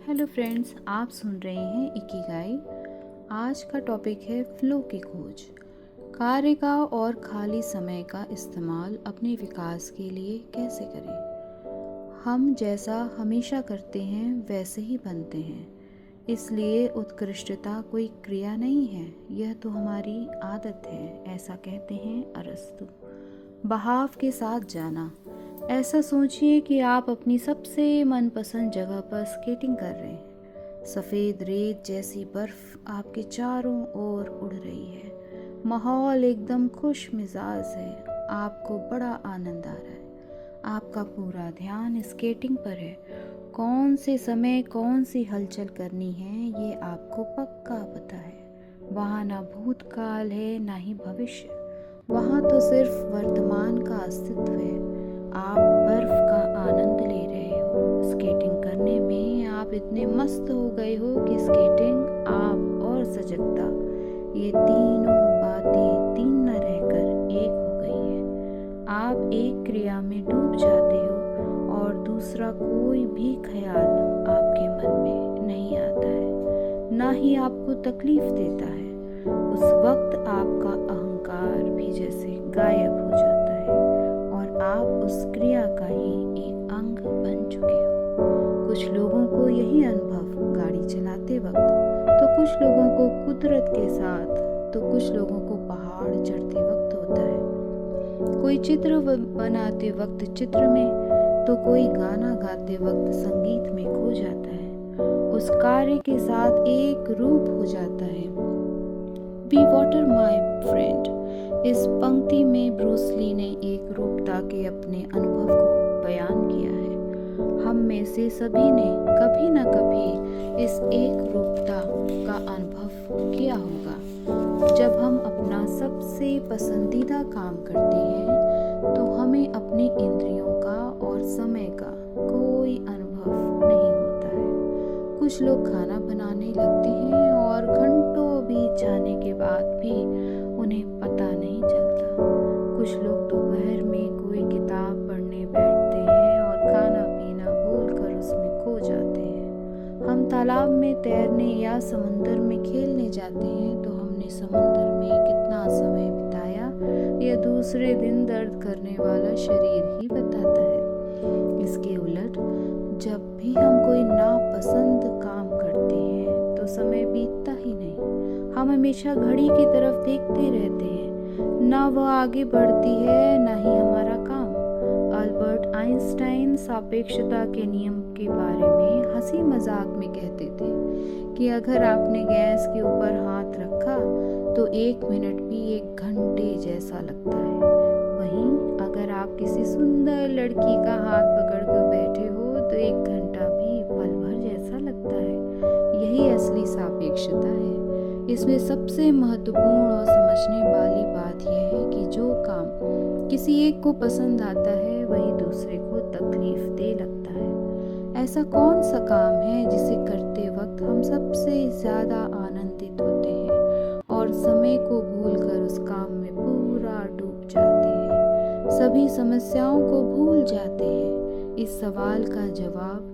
Hello friends, आप सुन रहे हैं इकिगाई। आज का टॉपिक है फ्लो की खोज। कार्य का और खाली समय का इस्तेमाल अपने विकास के लिए कैसे करें। हम जैसा हमेशा करते हैं वैसे ही बनते हैं, इसलिए उत्कृष्टता कोई क्रिया नहीं है, यह तो हमारी आदत है, ऐसा कहते हैं अरस्तु। बहाव के साथ जाना। ऐसा सोचिए कि आप अपनी सबसे मनपसंद जगह पर स्केटिंग कर रहे हैं। सफ़ेद रेत जैसी बर्फ आपके चारों ओर उड़ रही है। माहौल एकदम खुश मिजाज है। आपको बड़ा आनंद आ रहा है। आपका पूरा ध्यान स्केटिंग पर है। कौन से समय कौन सी हलचल करनी है ये आपको पक्का पता है। वहाँ ना भूतकाल है ना ही भविष्य। वहाँ तो सिर्फ वर्तमान का अस्तित्व है। आप बर्फ का आनंद ले रहे हो। स्केटिंग करने में आप इतने मस्त हो गए हो कि स्केटिंग, आप और सजगता, ये तीनों बातें तीन न रहकर एक हो गई है। आप एक क्रिया में डूब जाते हो और दूसरा कोई भी ख्याल आपके मन में नहीं आता है, ना ही आपको तकलीफ देता है। उस वक्त आपका अहंकार भी जैसे गायब हो जाता है और आप उस क्रिया का ही एक अंग बन चुके हो। कुछ लोगों को यही अनुभव गाड़ी चलाते वक्त, तो कुछ लोगों को कुदरत के साथ, तो कुछ लोगों को पहाड़ चढ़ते वक्त होता है। कोई चित्र बनाते वक्त चित्र में, तो कोई गाना गाते वक्त संगीत में खो जाता है, उस कार्य के साथ एक रूप हो जाता है। बी वाटर माई फ्रेंड, इस पंक्ति में ब्रूस ली ने एक रूपता के अपने अनुभव को बयान किया है। हम में से सभी ने कभी न कभी इस एक रूपता का अनुभव किया होगा। जब हम अपना सबसे पसंदीदा काम करते हैं तो हमें अपनी इंद्रियों का और समय का कोई अनुभव नहीं होता है। कुछ लोग खाना बनाने लगते हैं और घंटों बीत जाने के बाद भी उन्हें पता नहीं चलता। कुछ लोग दोपहर में कोई किताब पढ़ने बैठते हैं और खाना पीना भूलकर उसमें खो जाते हैं। हम तालाब में तैरने या समुंदर में खेलने जाते हैं तो हमने समुंदर में कितना समय बिताया यह दूसरे दिन दर्द करने वाला शरीर ही बताता है। इसके उलट जब भी हम कोई नापसंद काम करते हैं तो समय बीतता ही नहीं। हम हमेशा घड़ी की तरफ देखते रहते हैं, ना वह आगे बढ़ती है ना ही हमारा काम। अल्बर्ट आइंस्टाइन सापेक्षता के नियम के बारे में हंसी मजाक में कहते थे कि अगर आपने गैस के ऊपर हाथ रखा तो 1 मिनट भी 1 घंटे जैसा लगता है। वहीं अगर आप किसी सुंदर लड़की का हाथ पकड़कर बैठे हो तो 1 घंटा भी पल भर जैसा लगता है। यही असली सापेक्षता है। इसमें सबसे महत्वपूर्ण और समझने वाली बात यह है कि जो काम किसी एक को पसंद आता है वही दूसरे को तकलीफ दे लगता है। ऐसा कौन सा काम है जिसे करते वक्त हम सबसे ज्यादा आनंदित होते हैं और समय को भूलकर उस काम में पूरा डूब जाते हैं, सभी समस्याओं को भूल जाते हैं। इस सवाल का जवाब